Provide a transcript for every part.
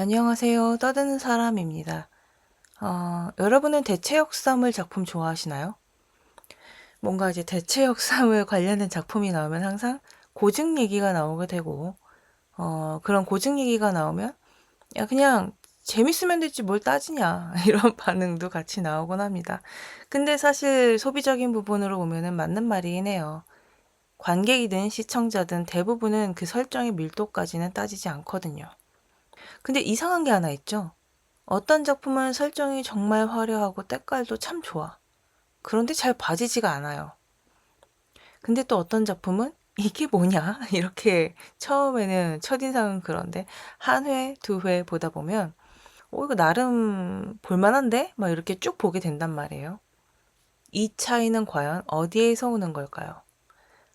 안녕하세요. 떠드는 사람입니다. 여러분은 대체역사물 작품 좋아하시나요? 뭔가 이제 대체역사물 관련된 작품이 나오면 항상 고증 얘기가 나오게 되고, 그런 고증 얘기가 나오면, 야, 그냥 재밌으면 됐지 뭘 따지냐, 이런 반응도 같이 나오곤 합니다. 근데 사실 소비적인 부분으로 보면은 맞는 말이긴 해요. 관객이든 시청자든 대부분은 그 설정의 밀도까지는 따지지 않거든요. 근데 이상한 게 하나 있죠? 어떤 작품은 설정이 정말 화려하고 때깔도 참 좋아. 그런데 잘 봐지지가 않아요. 근데 또 어떤 작품은 이게 뭐냐? 이렇게 처음에는 첫인상은 그런데 한 회, 두 회 보다 보면 이거 나름 볼만한데? 막 이렇게 쭉 보게 된단 말이에요. 이 차이는 과연 어디에서 오는 걸까요?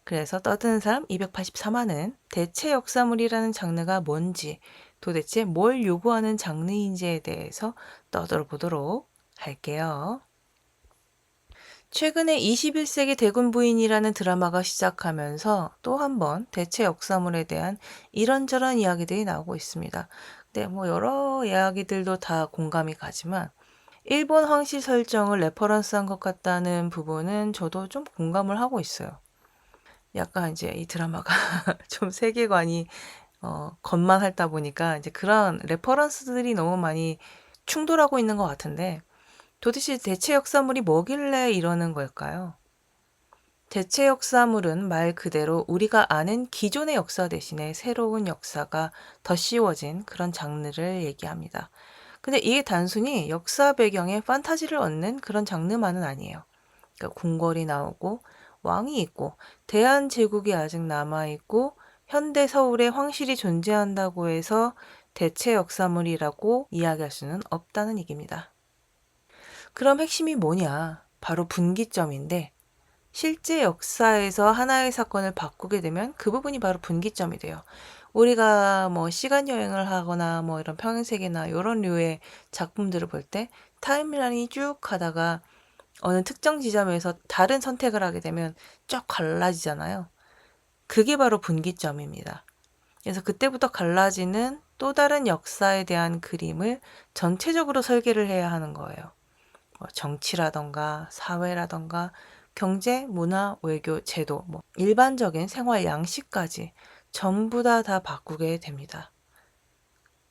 그래서 떠드는 사람 284화는 대체 역사물이라는 장르가 뭔지, 도대체 뭘 요구하는 장르인지에 대해서 떠들어 보도록 할게요. 최근에 21세기 대군 부인이라는 드라마가 시작하면서 또 한 번 대체 역사물에 대한 이런저런 이야기들이 나오고 있습니다. 근데 뭐 여러 이야기들도 다 공감이 가지만 일본 황실 설정을 레퍼런스한 것 같다는 부분은 저도 좀 공감을 하고 있어요. 약간 이제 이 드라마가 좀 세계관이 겉만 핥다 보니까 이제 그런 레퍼런스들이 너무 많이 충돌하고 있는 것 같은데 도대체 대체 역사물이 뭐길래 이러는 걸까요? 대체 역사물은 말 그대로 우리가 아는 기존의 역사 대신에 새로운 역사가 더 씌워진 그런 장르를 얘기합니다. 근데 이게 단순히 역사 배경에 판타지를 얻는 그런 장르만은 아니에요. 그러니까 궁궐이 나오고 왕이 있고 대한제국이 아직 남아있고 현대 서울에 황실이 존재한다고 해서 대체 역사물이라고 이야기할 수는 없다는 얘기입니다. 그럼 핵심이 뭐냐? 바로 분기점인데 실제 역사에서 하나의 사건을 바꾸게 되면 그 부분이 바로 분기점이 돼요. 우리가 뭐 시간 여행을 하거나 뭐 이런 평행세계나 이런 류의 작품들을 볼 때 타임라인이 쭉 가다가 어느 특정 지점에서 다른 선택을 하게 되면 쫙 갈라지잖아요. 그게 바로 분기점입니다. 그래서 그때부터 갈라지는 또 다른 역사에 대한 그림을 전체적으로 설계를 해야 하는 거예요. 정치라던가 사회라던가 경제, 문화, 외교, 제도, 뭐 일반적인 생활 양식까지 전부 다 바꾸게 됩니다.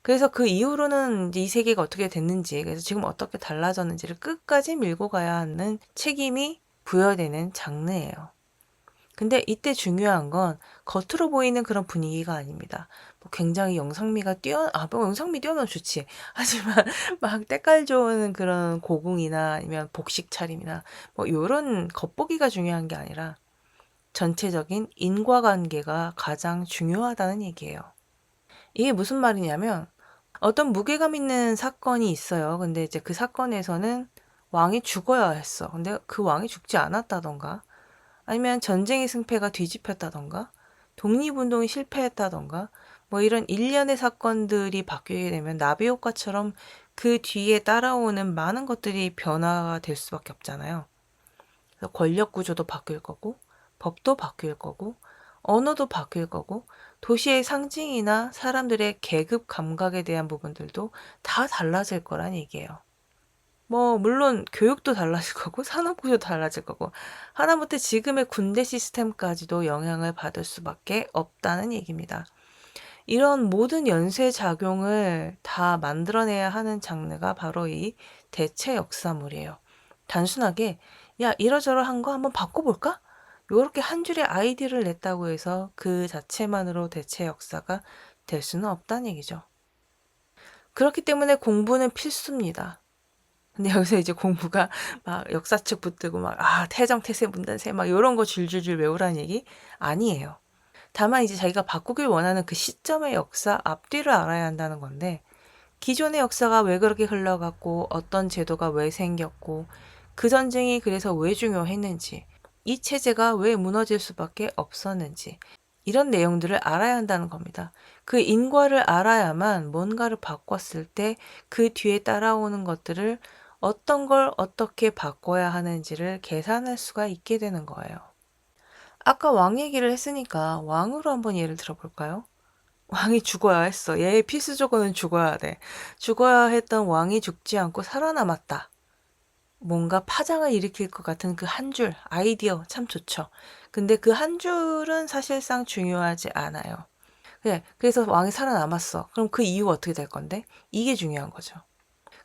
그래서 그 이후로는 이 세계가 어떻게 됐는지, 그래서 지금 어떻게 달라졌는지를 끝까지 밀고 가야 하는 책임이 부여되는 장르예요. 근데 이때 중요한 건 겉으로 보이는 그런 분위기가 아닙니다. 뭐 굉장히 영상미가 뭐 영상미 뛰어나면 좋지. 하지만 막 때깔 좋은 그런 고궁이나 아니면 복식 차림이나 뭐 요런 겉보기가 중요한 게 아니라 전체적인 인과관계가 가장 중요하다는 얘기예요. 이게 무슨 말이냐면 어떤 무게감 있는 사건이 있어요. 근데 이제 그 사건에서는 왕이 죽어야 했어. 근데 그 왕이 죽지 않았다던가 아니면 전쟁의 승패가 뒤집혔다던가 독립운동이 실패했다던가 뭐 이런 일련의 사건들이 바뀌게 되면 나비 효과처럼 그 뒤에 따라오는 많은 것들이 변화가 될 수밖에 없잖아요. 그래서 권력 구조도 바뀔 거고 법도 바뀔 거고 언어도 바뀔 거고 도시의 상징이나 사람들의 계급 감각에 대한 부분들도 다 달라질 거란 얘기예요. 뭐 물론 교육도 달라질 거고 산업구조도 달라질 거고 하다못해 지금의 군대 시스템까지도 영향을 받을 수밖에 없다는 얘기입니다. 이런 모든 연쇄 작용을 다 만들어내야 하는 장르가 바로 이 대체 역사물이에요. 단순하게 야 이러저러한 거 한번 바꿔볼까? 요렇게 한 줄의 아이디어를 냈다고 해서 그 자체만으로 대체 역사가 될 수는 없다는 얘기죠. 그렇기 때문에 공부는 필수입니다. 근데 여기서 이제 공부가 막 역사책 붙들고 막 태정 태세 문단세 막 요런 거 줄줄줄 외우라는 얘기 아니에요. 다만 이제 자기가 바꾸길 원하는 그 시점의 역사 앞뒤를 알아야 한다는 건데 기존의 역사가 왜 그렇게 흘러갔고 어떤 제도가 왜 생겼고 그 전쟁이 그래서 왜 중요했는지 이 체제가 왜 무너질 수밖에 없었는지 이런 내용들을 알아야 한다는 겁니다. 그 인과를 알아야만 뭔가를 바꿨을 때 그 뒤에 따라오는 것들을 어떤 걸 어떻게 바꿔야 하는지를 계산할 수가 있게 되는 거예요. 아까 왕 얘기를 했으니까 왕으로 한번 예를 들어볼까요? 왕이 죽어야 했어. 얘의 필수 조건은 죽어야 돼. 죽어야 했던 왕이 죽지 않고 살아남았다. 뭔가 파장을 일으킬 것 같은 그 한 줄, 아이디어 참 좋죠. 근데 그 한 줄은 사실상 중요하지 않아요. 그래, 그래서 왕이 살아남았어. 그럼 그 이후 어떻게 될 건데? 이게 중요한 거죠.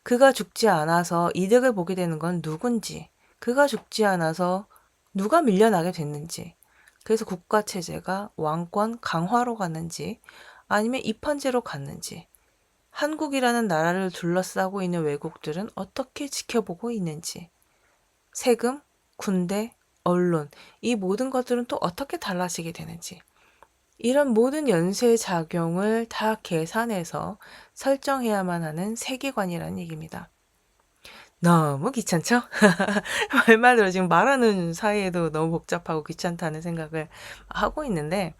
그가 죽지 않아서 이득을 보게 되는 건 누군지, 그가 죽지 않아서 누가 밀려나게 됐는지, 그래서 국가 체제가 왕권 강화로 갔는지, 아니면 입헌제로 갔는지, 한국이라는 나라를 둘러싸고 있는 외국들은 어떻게 지켜보고 있는지, 세금, 군대, 언론, 이 모든 것들은 또 어떻게 달라지게 되는지, 이런 모든 연쇄 작용을 다 계산해서 설정해야만 하는 세계관이라는 얘기입니다. 너무 귀찮죠? 말만으로 지금 말하는 사이에도 너무 복잡하고 귀찮다는 생각을 하고 있는데,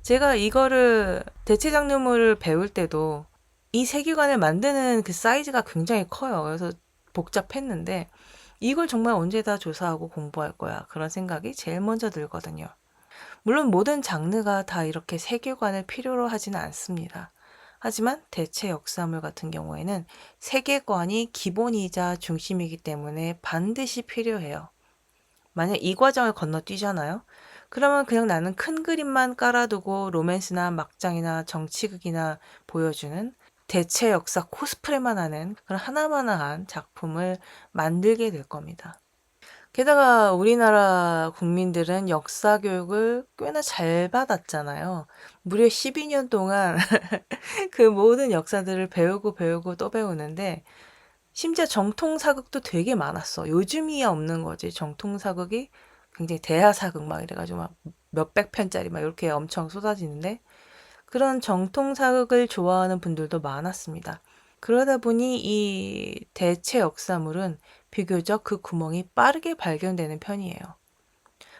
제가 이거를 대체 장르물을 배울 때도 이 세계관을 만드는 그 사이즈가 굉장히 커요. 그래서 복잡했는데 이걸 정말 언제 다 조사하고 공부할 거야. 그런 생각이 제일 먼저 들거든요. 물론 모든 장르가 다 이렇게 세계관을 필요로 하지는 않습니다. 하지만 대체 역사물 같은 경우에는 세계관이 기본이자 중심이기 때문에 반드시 필요해요. 만약 이 과정을 건너뛰잖아요. 그러면 그냥 나는 큰 그림만 깔아두고 로맨스나 막장이나 정치극이나 보여주는 대체 역사 코스프레만 하는 그런 하나마나한 작품을 만들게 될 겁니다. 게다가 우리나라 국민들은 역사 교육을 꽤나 잘 받았잖아요. 무려 12년 동안 그 모든 역사들을 배우고 또 배우는데 심지어 정통 사극도 되게 많았어. 요즘이야 없는 거지. 정통 사극이 굉장히 대하 사극 막 이래가지고 막 몇백 편짜리 막 이렇게 엄청 쏟아지는데 그런 정통 사극을 좋아하는 분들도 많았습니다. 그러다 보니 이 대체 역사물은 비교적 그 구멍이 빠르게 발견되는 편이에요.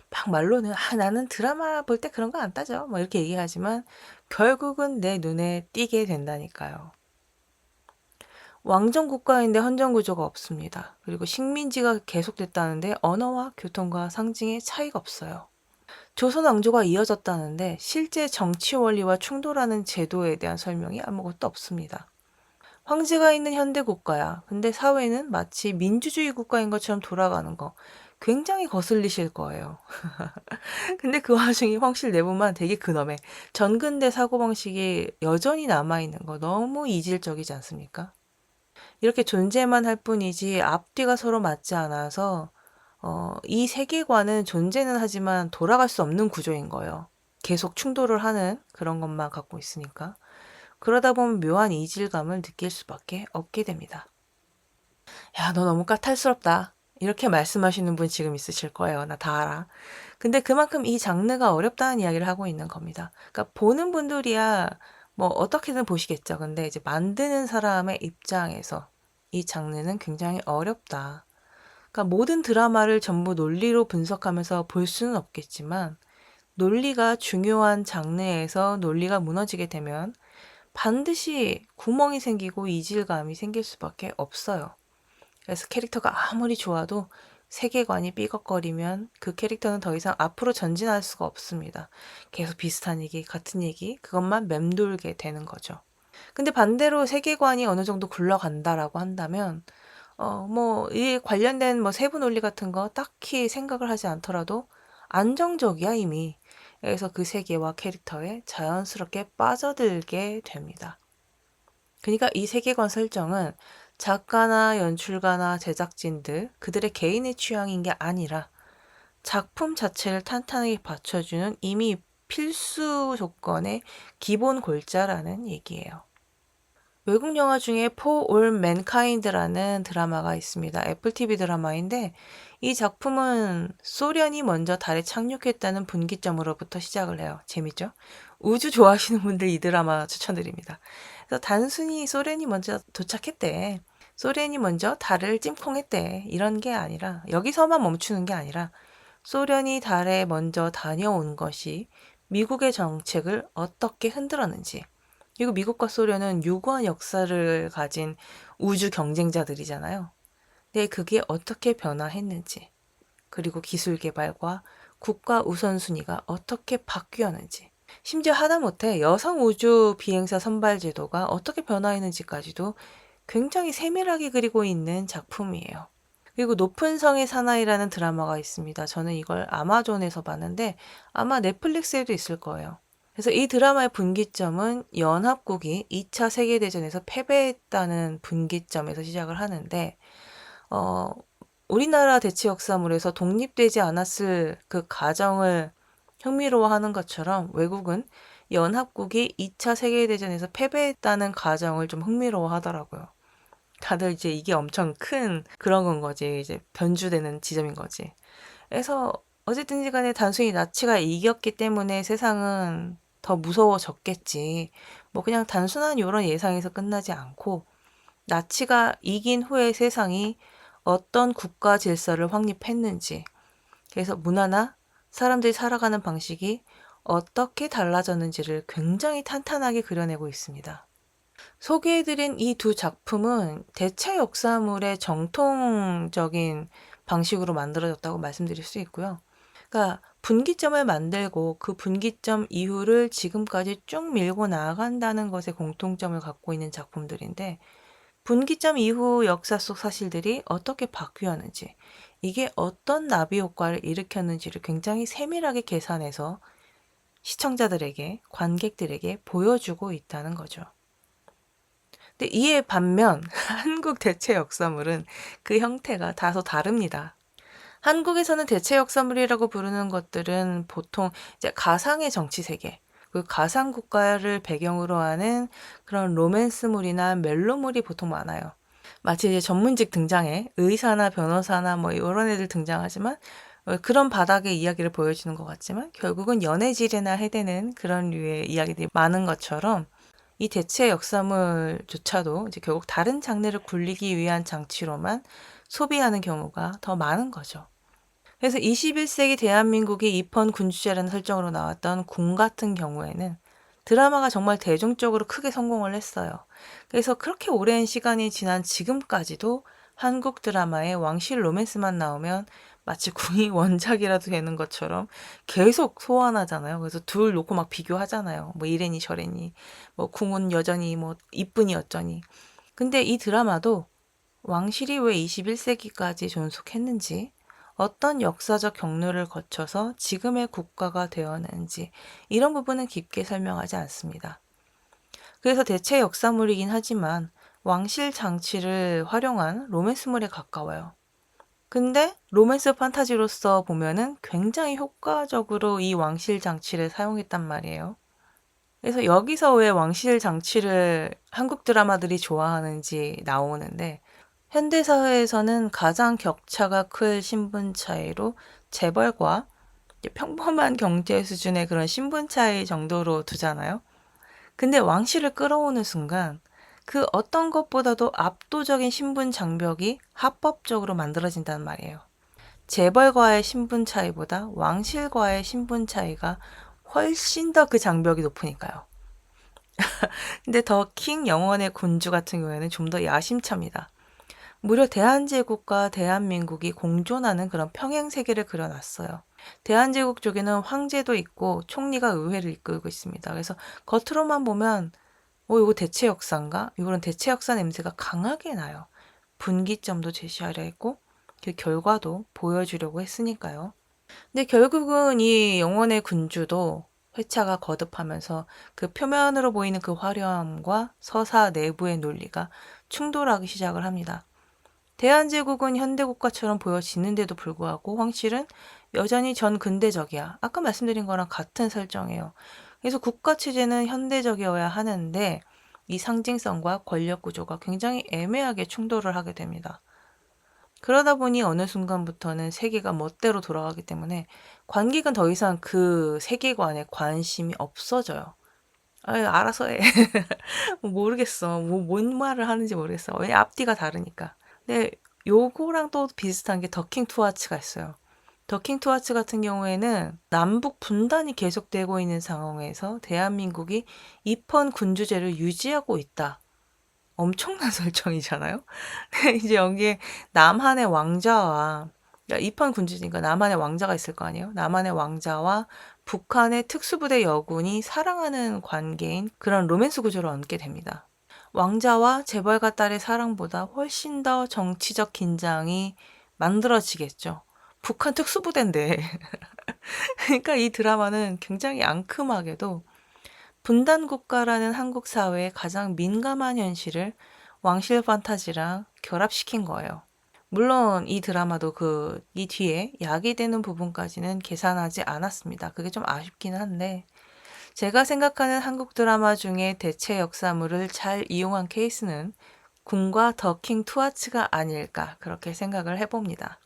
막 말로는 나는 드라마 볼 때 그런 거 안 따져 뭐 이렇게 얘기하지만 결국은 내 눈에 띄게 된다니까요. 왕정 국가인데 헌정 구조가 없습니다. 그리고 식민지가 계속됐다는데 언어와 교통과 상징의 차이가 없어요. 조선 왕조가 이어졌다는데 실제 정치 원리와 충돌하는 제도에 대한 설명이 아무것도 없습니다. 황제가 있는 현대 국가야. 근데 사회는 마치 민주주의 국가인 것처럼 돌아가는 거. 굉장히 거슬리실 거예요. 근데 그 와중에 황실 내부만 되게 근엄해. 전근대 사고방식이 여전히 남아있는 거 너무 이질적이지 않습니까? 이렇게 존재만 할 뿐이지 앞뒤가 서로 맞지 않아서 이 세계관은 존재는 하지만 돌아갈 수 없는 구조인 거예요. 계속 충돌을 하는 그런 것만 갖고 있으니까. 그러다 보면 묘한 이질감을 느낄 수밖에 없게 됩니다. 야, 너 너무 까탈스럽다. 이렇게 말씀하시는 분 지금 있으실 거예요. 나 다 알아. 근데 그만큼 이 장르가 어렵다는 이야기를 하고 있는 겁니다. 그러니까 보는 분들이야 뭐 어떻게든 보시겠죠. 근데 이제 만드는 사람의 입장에서 이 장르는 굉장히 어렵다. 그러니까 모든 드라마를 전부 논리로 분석하면서 볼 수는 없겠지만 논리가 중요한 장르에서 논리가 무너지게 되면 반드시 구멍이 생기고 이질감이 생길 수밖에 없어요. 그래서 캐릭터가 아무리 좋아도 세계관이 삐걱거리면 그 캐릭터는 더 이상 앞으로 전진할 수가 없습니다. 계속 비슷한 얘기, 같은 얘기, 그것만 맴돌게 되는 거죠. 근데 반대로 세계관이 어느 정도 굴러간다라고 한다면, 이 관련된 뭐 세부 논리 같은 거 딱히 생각을 하지 않더라도 안정적이야, 이미. 그래서 그 세계와 캐릭터에 자연스럽게 빠져들게 됩니다. 그러니까 이 세계관 설정은 작가나 연출가나 제작진들 그들의 개인의 취향인 게 아니라 작품 자체를 탄탄하게 받쳐주는 이미 필수 조건의 기본 골자라는 얘기예요. 외국 영화 중에 For All Mankind라는 드라마가 있습니다. 애플 TV 드라마인데 이 작품은 소련이 먼저 달에 착륙했다는 분기점으로부터 시작을 해요. 재밌죠? 우주 좋아하시는 분들 이 드라마 추천드립니다. 그래서 단순히 소련이 먼저 도착했대. 소련이 먼저 달을 찜콩했대. 이런 게 아니라 여기서만 멈추는 게 아니라 소련이 달에 먼저 다녀온 것이 미국의 정책을 어떻게 흔들었는지 그리고 미국과 소련은 유구한 역사를 가진 우주 경쟁자들이잖아요. 근데 그게 어떻게 변화했는지, 그리고 기술 개발과 국가 우선순위가 어떻게 바뀌었는지, 심지어 하다못해 여성 우주 비행사 선발 제도가 어떻게 변화했는지까지도 굉장히 세밀하게 그리고 있는 작품이에요. 그리고 높은 성의 사나이라는 드라마가 있습니다. 저는 이걸 아마존에서 봤는데 아마 넷플릭스에도 있을 거예요. 그래서 이 드라마의 분기점은 연합국이 2차 세계대전에서 패배했다는 분기점에서 시작을 하는데, 어, 우리나라 대체 역사물에서 독립되지 않았을 그 가정을 흥미로워하는 것처럼 외국은 연합국이 2차 세계대전에서 패배했다는 가정을 좀 흥미로워하더라고요. 다들 이제 이게 엄청 큰 그런 건 거지. 이제 변주되는 지점인 거지. 그래서 어쨌든지 간에 단순히 나치가 이겼기 때문에 세상은 더 무서워졌겠지. 뭐 그냥 단순한 이런 예상에서 끝나지 않고 나치가 이긴 후에 세상이 어떤 국가 질서를 확립했는지, 그래서 문화나 사람들이 살아가는 방식이 어떻게 달라졌는지를 굉장히 탄탄하게 그려내고 있습니다. 소개해드린 이 두 작품은 대체 역사물의 정통적인 방식으로 만들어졌다고 말씀드릴 수 있고요. 그러니까 분기점을 만들고 그 분기점 이후를 지금까지 쭉 밀고 나아간다는 것에 공통점을 갖고 있는 작품들인데, 분기점 이후 역사 속 사실들이 어떻게 바뀌었는지, 이게 어떤 나비 효과를 일으켰는지를 굉장히 세밀하게 계산해서 시청자들에게, 관객들에게 보여주고 있다는 거죠. 근데 이에 반면 한국 대체 역사물은 그 형태가 다소 다릅니다. 한국에서는 대체 역사물이라고 부르는 것들은 보통 이제 가상의 정치 세계, 그 가상 국가를 배경으로 하는 그런 로맨스물이나 멜로물이 보통 많아요. 마치 이제 전문직 등장해 의사나 변호사나 뭐 이런 애들 등장하지만 그런 바닥의 이야기를 보여주는 것 같지만 결국은 연애질이나 해대는 그런 류의 이야기들이 많은 것처럼 이 대체 역사물조차도 이제 결국 다른 장르를 굴리기 위한 장치로만 소비하는 경우가 더 많은 거죠. 그래서 21세기 대한민국이 입헌 군주제라는 설정으로 나왔던 궁 같은 경우에는 드라마가 정말 대중적으로 크게 성공을 했어요. 그래서 그렇게 오랜 시간이 지난 지금까지도 한국 드라마에 왕실 로맨스만 나오면 마치 궁이 원작이라도 되는 것처럼 계속 소환하잖아요. 그래서 둘 놓고 막 비교하잖아요. 뭐 이래니 저래니, 뭐 궁은 여전히 뭐 이쁜이 어쩌니. 근데 이 드라마도 왕실이 왜 21세기까지 존속했는지, 어떤 역사적 경로를 거쳐서 지금의 국가가 되었는지 이런 부분은 깊게 설명하지 않습니다. 그래서 대체 역사물이긴 하지만 왕실 장치를 활용한 로맨스물에 가까워요. 근데 로맨스 판타지로서 보면은 굉장히 효과적으로 이 왕실 장치를 사용했단 말이에요. 그래서 여기서 왜 왕실 장치를 한국 드라마들이 좋아하는지 나오는데, 현대사회에서는 가장 격차가 클 신분 차이로 재벌과 평범한 경제 수준의 그런 신분 차이 정도로 두잖아요. 근데 왕실을 끌어오는 순간 그 어떤 것보다도 압도적인 신분 장벽이 합법적으로 만들어진단 말이에요. 재벌과의 신분 차이보다 왕실과의 신분 차이가 훨씬 더 그 장벽이 높으니까요. 근데 더 킹 영원의 군주 같은 경우에는 좀 더 야심찹니다. 무려 대한제국과 대한민국이 공존하는 그런 평행 세계를 그려놨어요. 대한제국 쪽에는 황제도 있고 총리가 의회를 이끌고 있습니다. 그래서 겉으로만 보면 이거 대체 역사인가? 이거는 대체 역사 냄새가 강하게 나요. 분기점도 제시하려 했고 그 결과도 보여주려고 했으니까요. 근데 결국은 이 영원의 군주도 회차가 거듭하면서 그 표면으로 보이는 그 화려함과 서사 내부의 논리가 충돌하기 시작을 합니다. 대한제국은 현대국가처럼 보여지는데도 불구하고 황실은 여전히 전 근대적이야. 아까 말씀드린 거랑 같은 설정이에요. 그래서 국가체제는 현대적이어야 하는데 이 상징성과 권력 구조가 굉장히 애매하게 충돌을 하게 됩니다. 그러다 보니 어느 순간부터는 세계가 멋대로 돌아가기 때문에 관객은 더 이상 그 세계관에 관심이 없어져요. 알아서 해. 모르겠어. 뭔 말을 하는지 모르겠어. 왜 앞뒤가 다르니까. 근데 요거랑 또 비슷한 게 더킹 투아츠가 있어요. 더킹 투아츠 같은 경우에는 남북 분단이 계속되고 있는 상황에서 대한민국이 입헌 군주제를 유지하고 있다. 엄청난 설정이잖아요. 이제 여기에 남한의 왕자와 야, 이판 군주니까 남한의 왕자가 있을 거 아니에요? 남한의 왕자와 북한의 특수부대 여군이 사랑하는 관계인 그런 로맨스 구조를 얹게 됩니다. 왕자와 재벌가 딸의 사랑보다 훨씬 더 정치적 긴장이 만들어지겠죠. 북한 특수부대인데. 그러니까 이 드라마는 굉장히 앙큼하게도 분단 국가라는 한국 사회의 가장 민감한 현실을 왕실 판타지랑 결합시킨 거예요. 물론 이 드라마도 이 뒤에 야기되는 부분까지는 계산하지 않았습니다. 그게 좀 아쉽긴 한데, 제가 생각하는 한국 드라마 중에 대체 역사물을 잘 이용한 케이스는 궁과 더킹 투아츠가 아닐까 그렇게 생각을 해봅니다.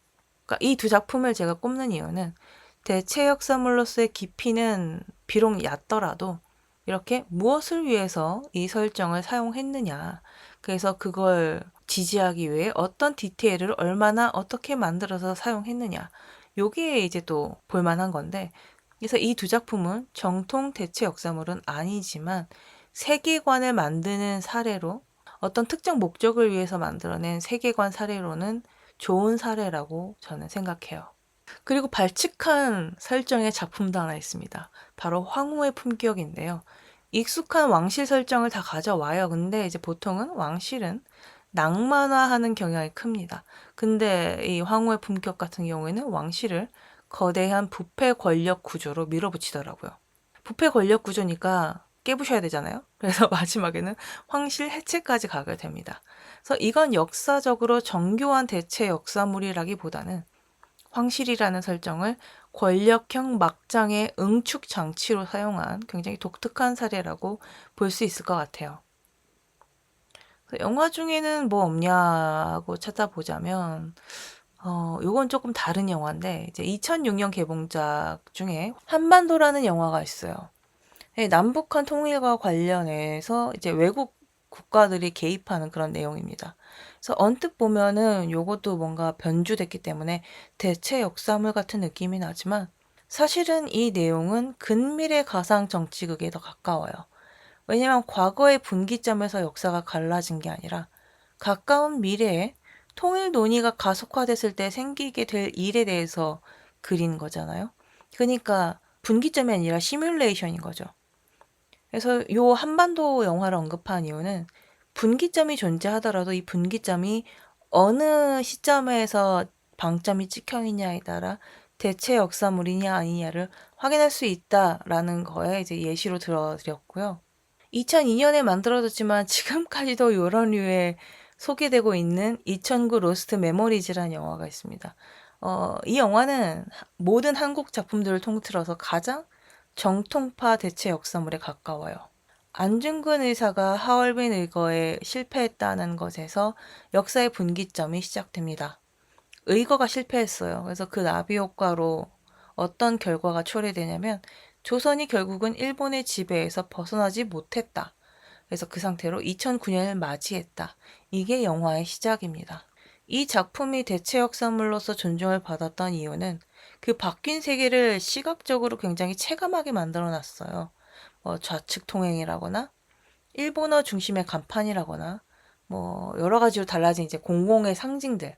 그러니까 이 두 작품을 제가 꼽는 이유는 대체 역사물로서의 깊이는 비록 얕더라도 이렇게 무엇을 위해서 이 설정을 사용했느냐. 그래서 그걸 지지하기 위해 어떤 디테일을 얼마나 어떻게 만들어서 사용했느냐. 요게 이제 또 볼만한 건데, 그래서 이 두 작품은 정통 대체 역사물은 아니지만 세계관을 만드는 사례로, 어떤 특정 목적을 위해서 만들어낸 세계관 사례로는 좋은 사례라고 저는 생각해요. 그리고 발칙한 설정의 작품도 하나 있습니다. 바로 황후의 품격인데요. 익숙한 왕실 설정을 다 가져와요. 근데 이제 보통은 왕실은 낭만화하는 경향이 큽니다. 근데 이 황후의 품격 같은 경우에는 왕실을 거대한 부패 권력 구조로 밀어붙이더라고요. 부패 권력 구조니까 깨부셔야 되잖아요. 그래서 마지막에는 황실 해체까지 가게 됩니다. 그래서 이건 역사적으로 정교한 대체 역사물이라기보다는 황실이라는 설정을 권력형 막장의 응축 장치로 사용한 굉장히 독특한 사례라고 볼 수 있을 것 같아요. 영화 중에는 뭐 없냐고 찾아보자면, 요건 조금 다른 영화인데, 이제 2006년 개봉작 중에 한반도라는 영화가 있어요. 네, 남북한 통일과 관련해서 이제 외국 국가들이 개입하는 그런 내용입니다. 그래서 언뜻 보면은 요것도 뭔가 변주됐기 때문에 대체 역사물 같은 느낌이 나지만 사실은 이 내용은 근미래 가상 정치극에 더 가까워요. 왜냐면 과거의 분기점에서 역사가 갈라진 게 아니라 가까운 미래에 통일 논의가 가속화됐을 때 생기게 될 일에 대해서 그린 거잖아요. 그러니까 분기점이 아니라 시뮬레이션인 거죠. 그래서 요 한반도 영화를 언급한 이유는 분기점이 존재하더라도 이 분기점이 어느 시점에서 방점이 찍혀 있냐에 따라 대체 역사물이냐 아니냐를 확인할 수 있다라는 거에 이제 예시로 들어드렸고요. 2002년에 만들어졌지만 지금까지도 이런 류의 소개되고 있는 2009 로스트 메모리즈라는 영화가 있습니다. 이 영화는 모든 한국 작품들을 통틀어서 가장 정통파 대체 역사물에 가까워요. 안중근 의사가 하얼빈 의거에 실패했다는 것에서 역사의 분기점이 시작됩니다. 의거가 실패했어요. 그래서 그 나비 효과로 어떤 결과가 초래되냐면 조선이 결국은 일본의 지배에서 벗어나지 못했다. 그래서 그 상태로 2009년을 맞이했다. 이게 영화의 시작입니다. 이 작품이 대체 역사물로서 존중을 받았던 이유는 그 바뀐 세계를 시각적으로 굉장히 체감하게 만들어 놨어요. 좌측 통행이라거나 일본어 중심의 간판이라거나 뭐 여러 가지로 달라진 이제 공공의 상징들.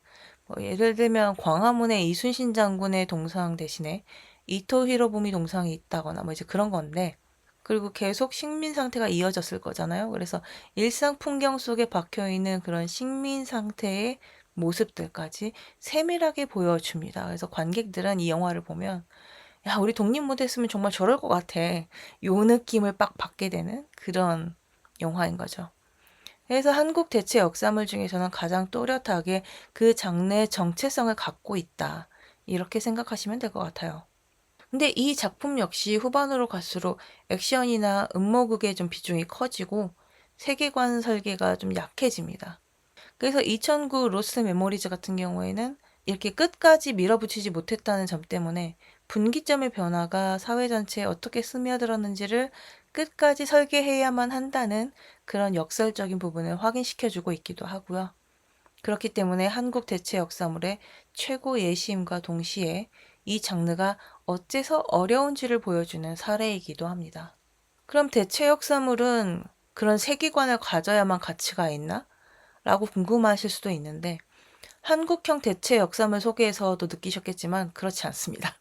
예를 들면 광화문에 이순신 장군의 동상 대신에 이토 히로부미 동상이 있다거나 뭐 이제 그런 건데, 그리고 계속 식민 상태가 이어졌을 거잖아요. 그래서 일상 풍경 속에 박혀 있는 그런 식민 상태의 모습들까지 세밀하게 보여줍니다. 그래서 관객들은 이 영화를 보면 야, 우리 독립 못했으면 정말 저럴 것 같아. 요 느낌을 빡 받게 되는 그런 영화인 거죠. 그래서 한국 대체 역사물 중에서는 가장 또렷하게 그 장르의 정체성을 갖고 있다. 이렇게 생각하시면 될 것 같아요. 근데 이 작품 역시 후반으로 갈수록 액션이나 음모극의 좀 비중이 커지고 세계관 설계가 좀 약해집니다. 그래서 2009 로스트 메모리즈 같은 경우에는 이렇게 끝까지 밀어붙이지 못했다는 점 때문에 분기점의 변화가 사회 전체에 어떻게 스며들었는지를 끝까지 설계해야만 한다는 그런 역설적인 부분을 확인시켜주고 있기도 하고요. 그렇기 때문에 한국 대체 역사물의 최고 예시임과 동시에 이 장르가 어째서 어려운지를 보여주는 사례이기도 합니다. 그럼 대체 역사물은 그런 세계관을 가져야만 가치가 있나? 라고 궁금하실 수도 있는데 한국형 대체 역삼을 소개해서도 느끼셨겠지만 그렇지 않습니다.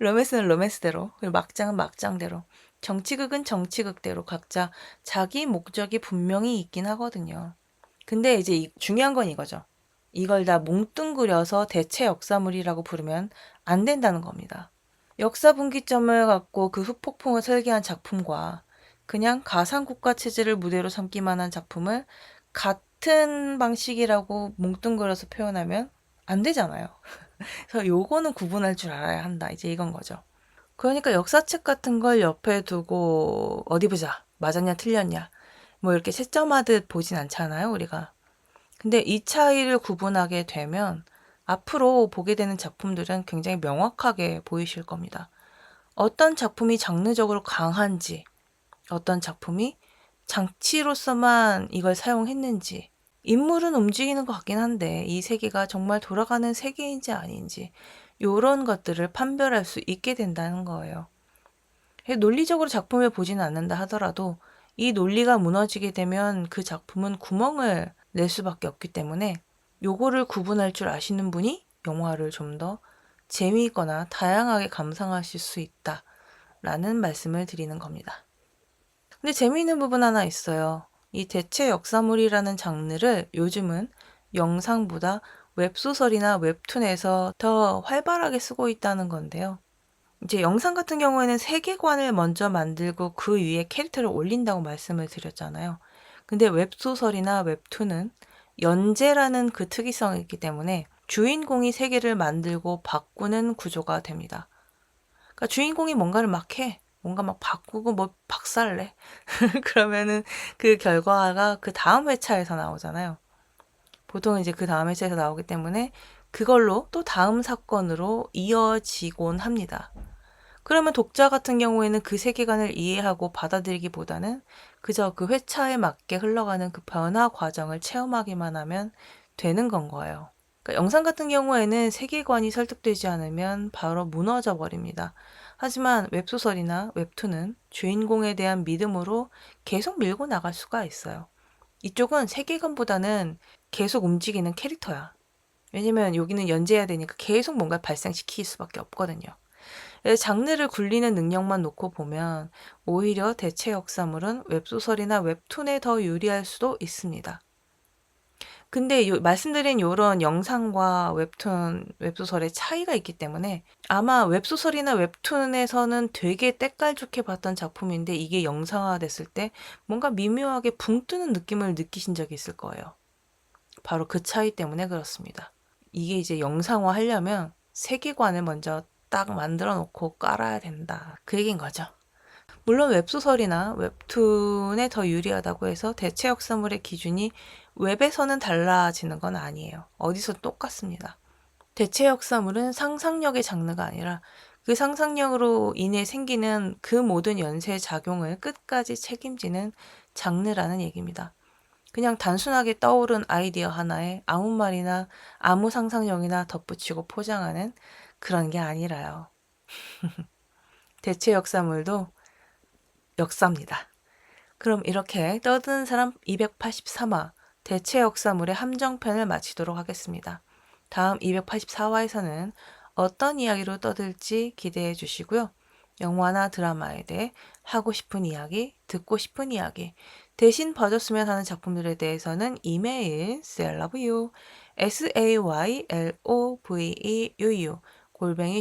로맨스는 로맨스대로, 그리고 막장은 막장대로, 정치극은 정치극대로 각자 자기 목적이 분명히 있긴 하거든요. 근데 이제 중요한 건 이거죠. 이걸 다 뭉뚱그려서 대체 역사물이라고 부르면 안 된다는 겁니다. 역사 분기점을 갖고 그 후폭풍을 설계한 작품과 그냥 가상국가 체제를 무대로 삼기만 한 작품을 같은 방식이라고 뭉뚱그려서 표현하면 안 되잖아요. 그래서 요거는 구분할 줄 알아야 한다. 이제 이건 거죠. 그러니까 역사책 같은 걸 옆에 두고 어디 보자. 맞았냐 틀렸냐. 뭐 이렇게 채점하듯 보진 않잖아요, 우리가. 근데 이 차이를 구분하게 되면 앞으로 보게 되는 작품들은 굉장히 명확하게 보이실 겁니다. 어떤 작품이 장르적으로 강한지, 어떤 작품이 장치로서만 이걸 사용했는지, 인물은 움직이는 것 같긴 한데 이 세계가 정말 돌아가는 세계인지 아닌지 이런 것들을 판별할 수 있게 된다는 거예요. 논리적으로 작품을 보지는 않는다 하더라도 이 논리가 무너지게 되면 그 작품은 구멍을 낼 수밖에 없기 때문에 요거를 구분할 줄 아시는 분이 영화를 좀 더 재미있거나 다양하게 감상하실 수 있다라는 말씀을 드리는 겁니다. 근데 재미있는 부분 하나 있어요. 이 대체 역사물이라는 장르를 요즘은 영상보다 웹소설이나 웹툰에서 더 활발하게 쓰고 있다는 건데요. 이제 영상 같은 경우에는 세계관을 먼저 만들고 그 위에 캐릭터를 올린다고 말씀을 드렸잖아요. 근데 웹소설이나 웹툰은 연재라는 그 특이성이 있기 때문에 주인공이 세계를 만들고 바꾸는 구조가 됩니다. 그러니까 주인공이 뭔가를 막 해. 뭔가 막 바꾸고 뭐 박살내. 그러면은 그 결과가 그 다음 회차에서 나오잖아요. 보통 이제 그 다음 회차에서 나오기 때문에 그걸로 또 다음 사건으로 이어지곤 합니다. 그러면 독자 같은 경우에는 그 세계관을 이해하고 받아들이기보다는 그저 그 회차에 맞게 흘러가는 그 변화 과정을 체험하기만 하면 되는 건 거예요. 그러니까 영상 같은 경우에는 세계관이 설득되지 않으면 바로 무너져 버립니다. 하지만 웹소설이나 웹툰은 주인공에 대한 믿음으로 계속 밀고 나갈 수가 있어요. 이쪽은 세계관보다는 계속 움직이는 캐릭터야. 왜냐면 여기는 연재해야 되니까 계속 뭔가 발생시킬 수밖에 없거든요. 장르를 굴리는 능력만 놓고 보면 오히려 대체 역사물은 웹소설이나 웹툰에 더 유리할 수도 있습니다. 근데 말씀드린 이런 영상과 웹툰, 웹소설의 차이가 있기 때문에 아마 웹소설이나 웹툰에서는 되게 때깔 좋게 봤던 작품인데 이게 영상화 됐을 때 뭔가 미묘하게 붕 뜨는 느낌을 느끼신 적이 있을 거예요. 바로 그 차이 때문에 그렇습니다. 이게 이제 영상화 하려면 세계관을 먼저 딱 만들어 놓고 깔아야 된다. 그 얘기인 거죠. 물론 웹소설이나 웹툰에 더 유리하다고 해서 대체 역사물의 기준이 웹에서는 달라지는 건 아니에요. 어디서 똑같습니다. 대체 역사물은 상상력의 장르가 아니라 그 상상력으로 인해 생기는 그 모든 연쇄 작용을 끝까지 책임지는 장르라는 얘기입니다. 그냥 단순하게 떠오른 아이디어 하나에 아무 말이나 아무 상상력이나 덧붙이고 포장하는 그런 게 아니라요. 대체 역사물도 역사입니다. 그럼 이렇게 떠드는 사람 283화 대체 역사물의 함정편을 마치도록 하겠습니다. 다음 284화에서는 어떤 이야기로 떠들지 기대해 주시고요. 영화나 드라마에 대해 하고 싶은 이야기, 듣고 싶은 이야기, 대신 봐줬으면 하는 작품들에 대해서는 이메일 sayloveyou sayloveu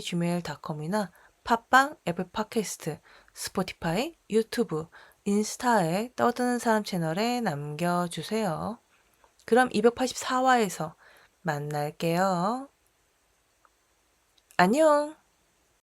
gmail.com이나 팟빵, 애플 팟캐스트, 스포티파이, 유튜브, 인스타에 떠드는 사람 채널에 남겨주세요. 그럼 284화에서 만날게요. 안녕!